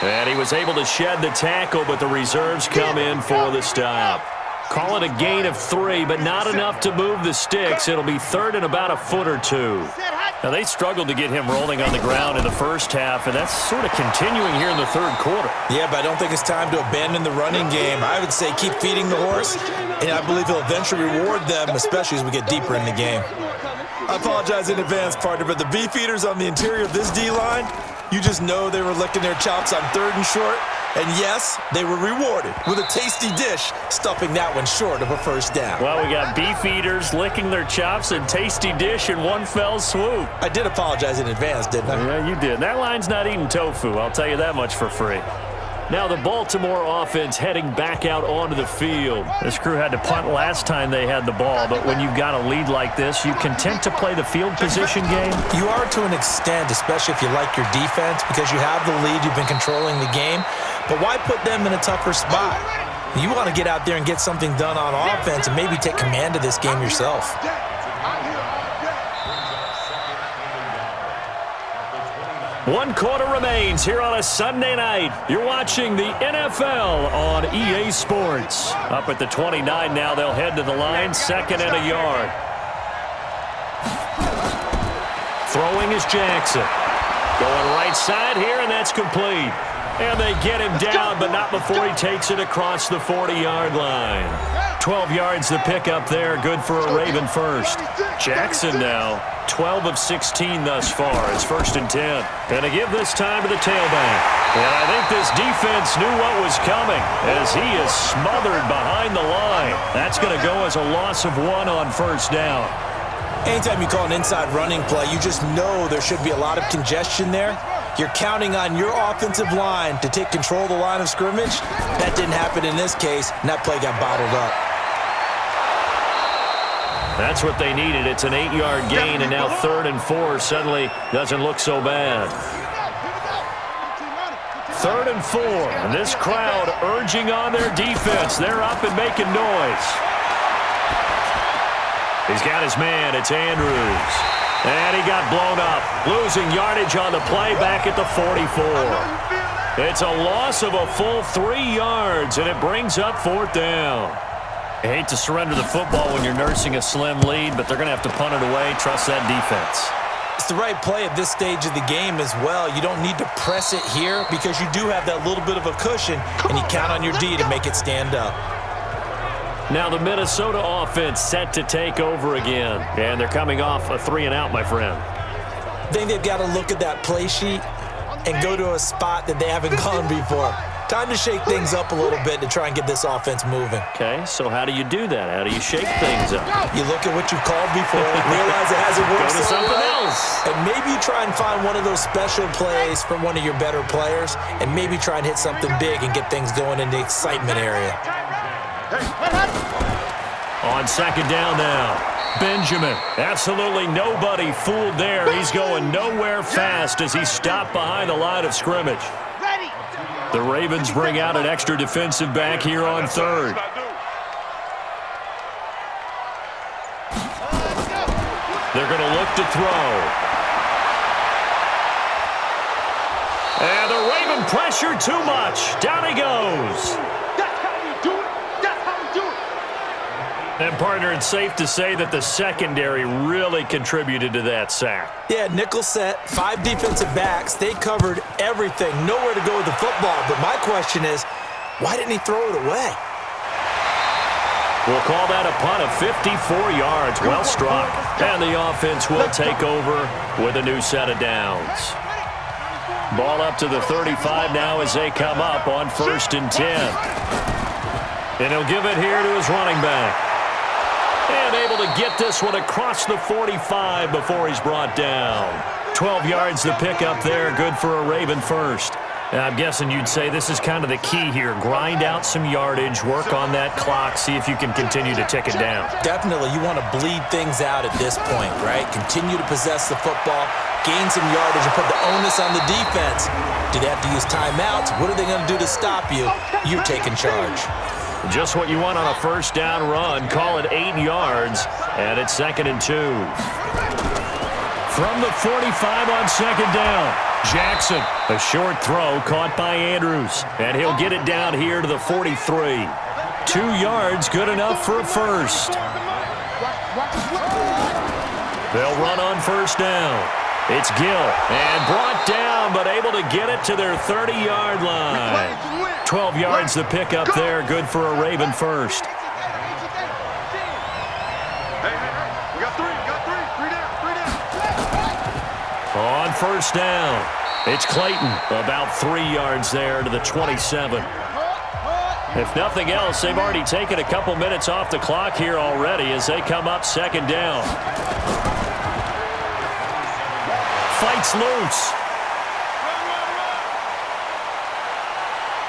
And he was able to shed the tackle, but the reserves come in for the stop. Call it a gain of 3, but not enough to move the sticks. It'll be 3rd and about a foot or 2. Now, they struggled to get him rolling on the ground in the first half, and that's sort of continuing here in the 3rd quarter.
Yeah, but I don't think it's time to abandon the running game. I would say keep feeding the horse, and I believe he'll eventually reward them, especially as we get deeper in the game. I apologize in advance, partner, but the beefeaters on the interior of this D-line, you just know they were licking their chops on 3rd and short. And yes, they were rewarded with a tasty dish, stuffing that one short of a first down.
Well, we got beef eaters licking their chops and tasty dish in one fell swoop.
I did apologize in advance, didn't I?
Yeah, you did. That line's not eating tofu, I'll tell you that much for free. Now the Baltimore offense heading back out onto the field. This crew had to punt last time they had the ball, but when you've got a lead like this, you content to play the field position game?
You are to an extent, especially if you like your defense, because you have the lead, you've been controlling the game. But why put them in a tougher spot? You want to get out there and get something done on offense and maybe take command of this game yourself.
1 quarter remains here on a Sunday night. You're watching the NFL on EA Sports. Up at the 29 now, they'll head to the line, 2nd and a yard. Throwing is Jackson. Going right side here, and that's complete. And they get him down, but not before he takes it across the 40-yard line. 12 yards to pick up there, good for a Raven first. Jackson now, 12 of 16 thus far. It's 1st and 10. Gonna give this time to the tailback. And I think this defense knew what was coming as he is smothered behind the line. That's gonna go as a loss of 1 on 1st down.
Anytime you call an inside running play, you just know there should be a lot of congestion there. You're counting on your offensive line to take control of the line of scrimmage. That didn't happen in this case, and that play got bottled up.
That's what they needed. It's an 8-yard gain, and now 3rd and 4 suddenly doesn't look so bad. 3rd and 4, and this crowd urging on their defense. They're up and making noise. He's got his man. It's Andrews. And he got blown up, losing yardage on the play back at the 44. It's a loss of a full 3 yards, and it brings up 4th down. I hate to surrender the football when you're nursing a slim lead, but they're going to have to punt it away. Trust that defense.
It's the right play at this stage of the game as well. You don't need to press it here because you do have that little bit of a cushion, and you count on your D to make it stand up.
Now the Minnesota offense set to take over again, and they're coming off a 3-and-out, my friend.
I think they've got to look at that play sheet and go to a spot that they haven't gone before. Time to shake things up a little bit to try and get this offense moving.
Okay, so how do you do that? How do you shake things up?
You look at what you've called before, realize it hasn't worked.
Go to something else.
And maybe you try and find one of those special plays from one of your better players, and maybe try and hit something big and get things going in the excitement area.
On 2nd down now, Benjamin. Absolutely nobody fooled there. He's going nowhere fast as he stopped behind the line of scrimmage. The Ravens bring out an extra defensive back here on 3rd. They're going to look to throw. And the Raven pressure too much. Down he goes. And, partner, it's safe to say that the secondary really contributed to that sack.
Yeah, nickel set, 5 defensive backs. They covered everything. Nowhere to go with the football. But my question is, why didn't he throw it away?
We'll call that a punt of 54 yards. Well struck. And the offense will take over with a new set of downs. Ball up to the 35 now as they come up on 1st and 10. And he'll give it here to his running back. And able to get this one across the 45 before he's brought down. 12 yards to pick up there. Good for a Raven first. And I'm guessing you'd say this is kind of the key here. Grind out some yardage, work on that clock, see if you can continue to tick it down.
Definitely. You want to bleed things out at this point, right? Continue to possess the football, gain some yardage, and put the onus on the defense. Do they have to use timeouts? What are they going to do to stop you? You're taking charge.
Just what you want on a 1st down run. Call it 8 yards, and it's 2nd and 2. From the 45 on 2nd down, Jackson. A short throw caught by Andrews, and he'll get it down here to the 43. 2 yards, good enough for a first. They'll run on 1st down. It's Gill, and brought down, but able to get it to their 30-yard line. 12 yards to pick up there, good for a Raven first.
Hey, we got three down.
On 1st down, it's Clayton, about 3 yards there to the 27. If nothing else, they've already taken a couple minutes off the clock here already as they come up 2nd down. Fights loose.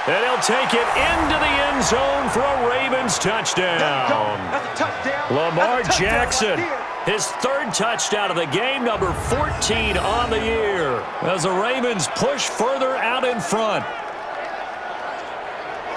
And he'll take it into the end zone for a Ravens touchdown.
That's a touchdown.
Lamar
That's a touchdown
Jackson,
right here.
his 3rd touchdown of the game, number 14 on the year, as the Ravens push further out in front.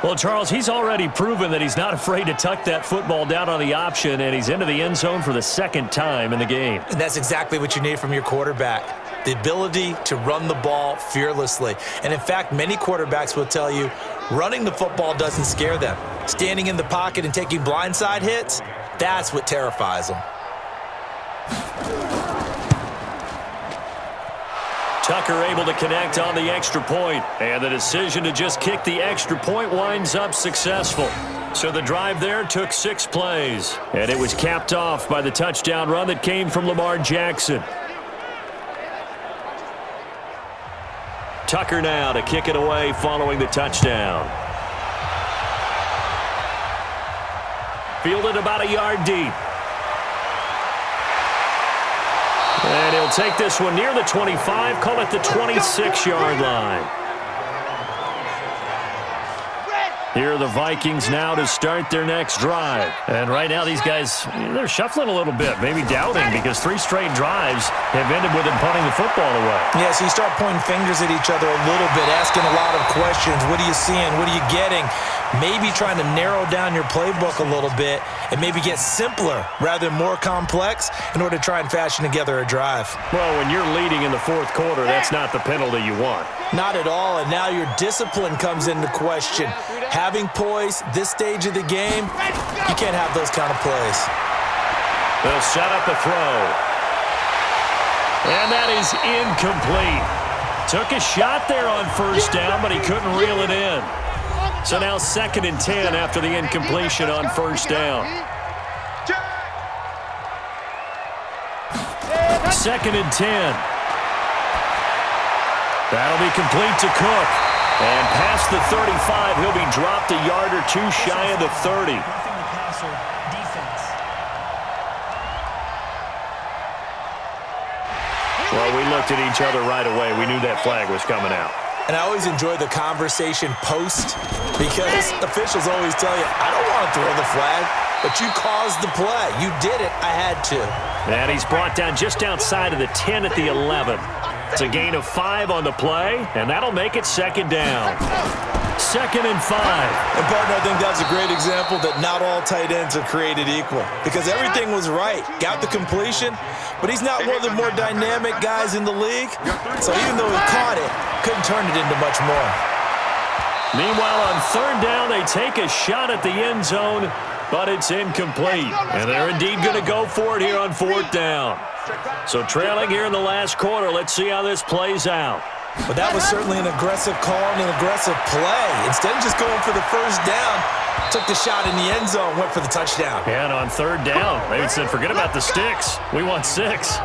Well, Charles, he's already proven that he's not afraid to tuck that football down on the option, and he's into the end zone for the 2nd time in the game.
And that's exactly what you need from your quarterback. The ability to run the ball fearlessly. And in fact, many quarterbacks will tell you running the football doesn't scare them. Standing in the pocket and taking blindside hits, that's what terrifies them.
Tucker able to connect on the extra point, and the decision to just kick the extra point winds up successful. So the drive there took 6 plays, and it was capped off by the touchdown run that came from Lamar Jackson. Tucker now to kick it away following the touchdown. Fielded about a yard deep. And he'll take this one near the 25, call it the 26-yard line. Here are the Vikings now to start their next drive. And right now these guys, they're shuffling a little bit, maybe doubting, because 3 straight drives have ended with them punting the football away.
Yeah, so you start pointing fingers at each other a little bit, asking a lot of questions. What are you seeing? What are you getting? Maybe trying to narrow down your playbook a little bit and maybe get simpler rather than more complex in order to try and fashion together a drive.
Well, when you're leading in the 4th quarter, that's not the penalty you want.
Not at all, and now your discipline comes into question. Having poise this stage of the game, you can't have those kind of plays.
They'll set up a throw. And that is incomplete. Took a shot there on 1st down, but he couldn't reel it in. So now 2nd and 10 after the incompletion on 1st down. 2nd and 10. That'll be complete to Cook. And past the 35, he'll be dropped a yard or 2 shy of the 30. Well, we looked at each other right away. We knew that flag was coming out.
And I always enjoy the conversation post because officials always tell you, I don't want to throw the flag, but you caused the play. You did it. I had to. And
he's brought down just outside of the 10 at the 11. It's a gain of 5 on the play, and that'll make it 2nd down. 2nd and 5.
And, partner, I think that's a great example that not all tight ends are created equal because everything was right. Got the completion, but he's not one of the more dynamic guys in the league. So even though he caught it, couldn't turn it into much more.
Meanwhile, on third down, they take a shot at the end zone, but it's incomplete. And they're indeed going to go for it here on fourth down. So trailing here in the last quarter. Let's see how this plays out.
But that was certainly an aggressive call and an aggressive play. Instead of just going for the first down, took the shot in the end zone, went for the touchdown.
And on third down, they said, forget about the sticks. We want 6.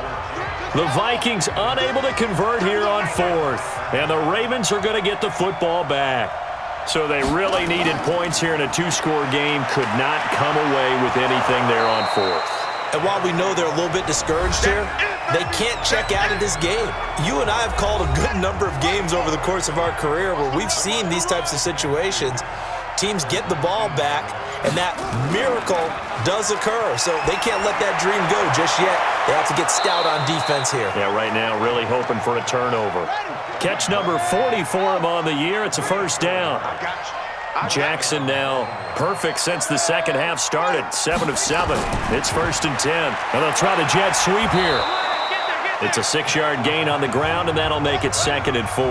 The Vikings unable to convert here on fourth. And the Ravens are going to get the football back. So they really needed points here in a 2-score game. Could not come away with anything there on fourth.
And while we know they're a little bit discouraged here, they can't check out of this game. You and I have called a good number of games over the course of our career where we've seen these types of situations. Teams get the ball back, and that miracle does occur. So they can't let that dream go just yet. They have to get stout on defense here.
Yeah, right now really hoping for a turnover. Catch number 40 for him on the year. It's a first down. Jackson now perfect since the second half started. 7 of 7. It's 1st and 10. And they'll try the jet sweep here. It's a 6-yard gain on the ground, and that'll make it 2nd and 4.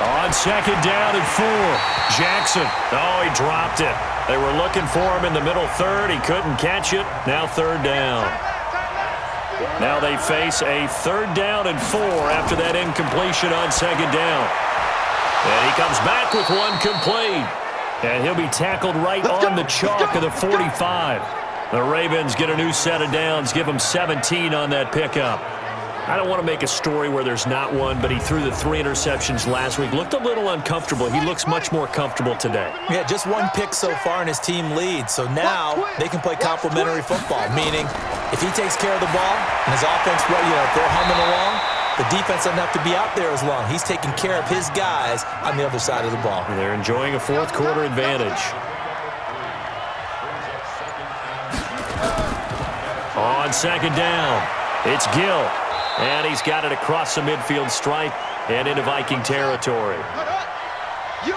On 2nd down and 4. Jackson. Oh, he dropped it. They were looking for him in the middle third. He couldn't catch it. Now 3rd down. Now they face a 3rd down and 4 after that incompletion on 2nd down. And he comes back with one complete. And he'll be tackled right on the chalk of the 45. The Ravens get a new set of downs, give them 17 on that pickup. I don't want to make a story where there's not one, but he threw the 3 interceptions last week. Looked a little uncomfortable. He looks much more comfortable today.
Yeah, just 1 pick so far and his team leads. So now they can play complementary football, meaning if he takes care of the ball and his offense, if they're humming along, the defense doesn't have to be out there as long. He's taking care of his guys on the other side of the ball.
And they're enjoying a 4th quarter advantage. On 2nd down, it's Gill. And he's got it across the midfield stripe and into Viking territory.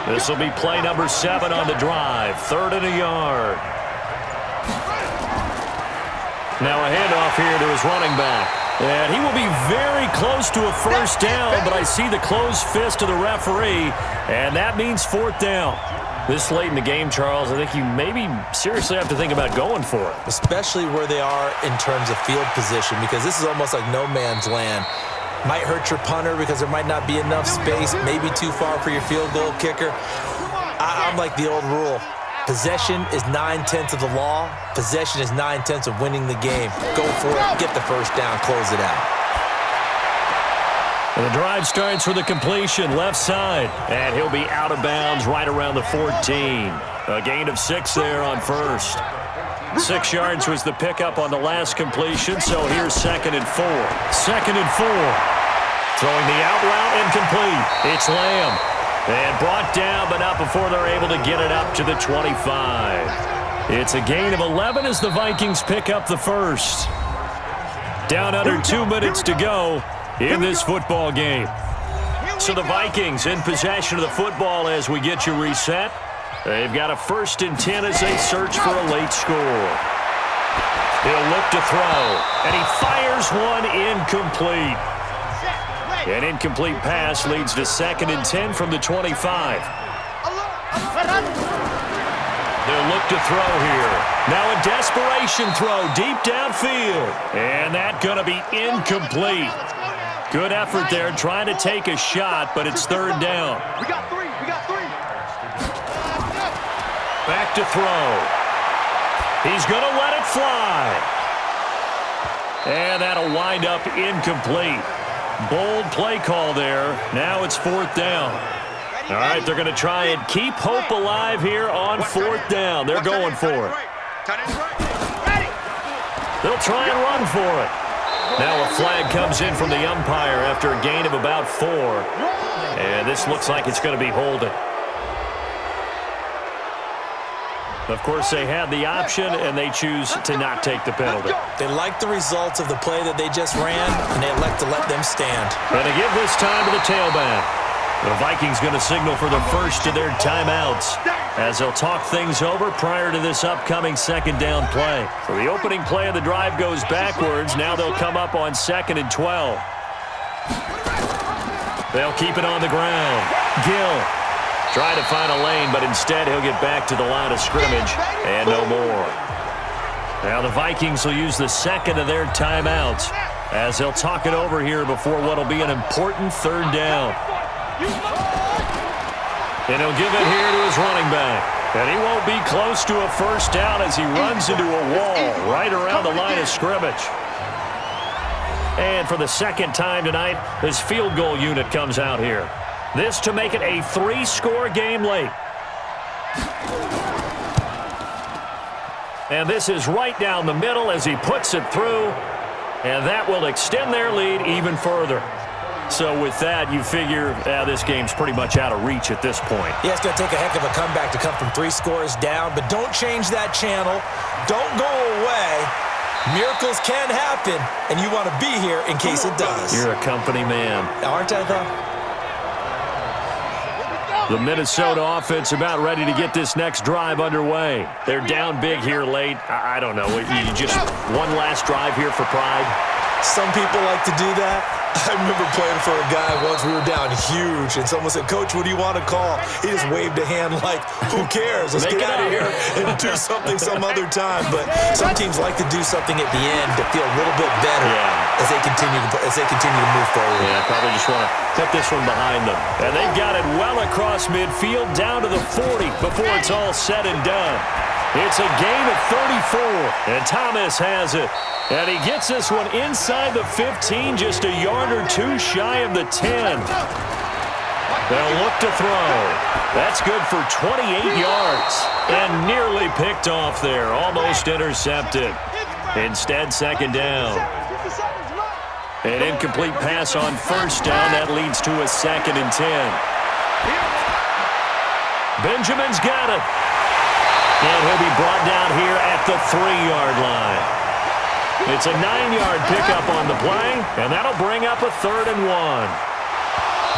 This will be play number 7 on the drive. 3rd and a yard. Now a handoff here to his running back. And he will be very close to a first down, but I see the closed fist of the referee, and that means 4th down. This late in the game, Charles, I think you maybe seriously have to think about going for it.
Especially where they are in terms of field position, because this is almost like no man's land. Might hurt your punter because there might not be enough space, maybe too far for your field goal kicker. I'm like the old rule. Possession is 9/10 of the law. Possession is 9/10 of winning the game. Go for it, get the first down, close it out.
And the drive starts with a completion left side. And he'll be out of bounds right around the 14. A gain of 6 there on first. 6 yards was the pickup on the last completion, so here's 2nd and 4. 2nd and 4. Throwing the out route incomplete. It's Lamb. And brought down, but not before they're able to get it up to the 25. It's a gain of 11 as the Vikings pick up the first. Down under 2 minutes to go in this football game. So the Vikings in possession of the football as we get you reset. They've got a 1st and 10 as they search for a late score. He'll look to throw, and he fires one incomplete. An incomplete pass leads to 2nd and 10 from the 25. They'll look to throw here. Now a desperation throw deep downfield. And that's going to be incomplete. Good effort there trying to take a shot, but it's 3rd down.
We got 3.
Back to throw. He's going to let it fly. And that'll wind up incomplete. Bold play call there. Now it's 4th down. All right, they're going to try and keep hope alive here on 4th down. They're going for it. They'll try and run for it. Now a flag comes in from the umpire after a gain of about 4. And this looks like it's going to be holding. Of course, they had the option, and they choose to not take the penalty.
They like the results of the play that they just ran, and they elect to let them stand.
And to give this time to the tailback. The Vikings going to signal for the first of their timeouts. as they'll talk things over prior to this upcoming second down play. So the opening play of the drive goes backwards. Now they'll come up on 2nd and 12. They'll keep it on the ground. Gill trying to find a lane, but instead he'll get back to the line of scrimmage and no more. Now the Vikings will use the second of their timeouts as they'll talk it over here before what will be an important third down. And he'll give it here to his running back. And he won't be close to a first down as he runs into a wall right around the line of scrimmage. And for the second time tonight, this field goal unit comes out here. This to make it a 3-score game late. And this is right down the middle as he puts it through. And that will extend their lead even further. So with that, you figure this game's pretty much out of reach at this point.
Yeah, it's going to take a heck of a comeback to come from 3 scores down, but don't change that channel. Don't go away. Miracles can happen, and you want to be here in case it does.
You're a company man.
Aren't I, though?
The Minnesota offense about ready to get this next drive underway. They're down big here late. I don't know. You just one last drive here for pride?
Some people like to do that. I remember playing for a guy once. We were down huge, and someone said, "Coach, what do you want to call?" He just waved a hand like, "Who cares? Let's get out of here and do something some other time." But some teams like to do something at the end to feel a little bit better as they continue to move forward.
Yeah, probably just want to put this one behind them. And they've got it well across midfield down to the 40 before it's all said and done. It's a gain of 34, and Thomas has it. And he gets this one inside the 15, just a yard or two shy of the 10. They'll look to throw. That's good for 28 yards. And nearly picked off there, almost intercepted. Instead, second down. An incomplete pass on first down. That leads to a 2nd and 10. Benjamin's got it. And he'll be brought down here at the 3-yard line. It's a 9-yard pickup on the play, and that'll bring up a 3rd and 1.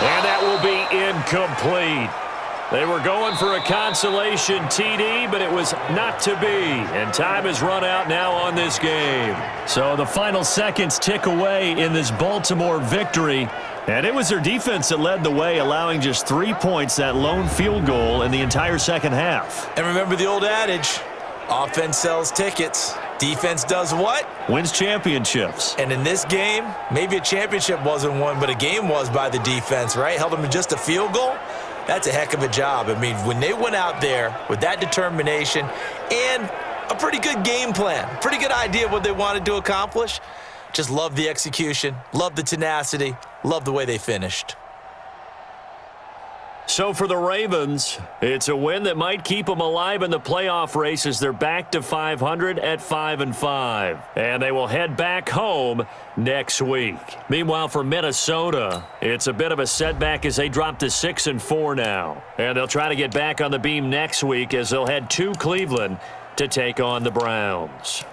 And that will be incomplete. They were going for a consolation TD, but it was not to be. And time has run out now on this game. So the final seconds tick away in this Baltimore victory. And it was their defense that led the way, allowing just 3 points, that lone field goal in the entire second half.
And remember the old adage, offense sells tickets. Defense does what?
Wins championships.
And in this game, maybe a championship wasn't won, but a game was by the defense, right? Held them to just a field goal. That's a heck of a job. I mean, when they went out there with that determination and a pretty good game plan, pretty good idea of what they wanted to accomplish, just love the execution, love the tenacity, love the way they finished.
So for the Ravens, it's a win that might keep them alive in the playoff race as they're back to 500 at 5-5. And they will head back home next week. Meanwhile, for Minnesota, it's a bit of a setback as they drop to 6-4 now. And they'll try to get back on the beam next week as they'll head to Cleveland to take on the Browns.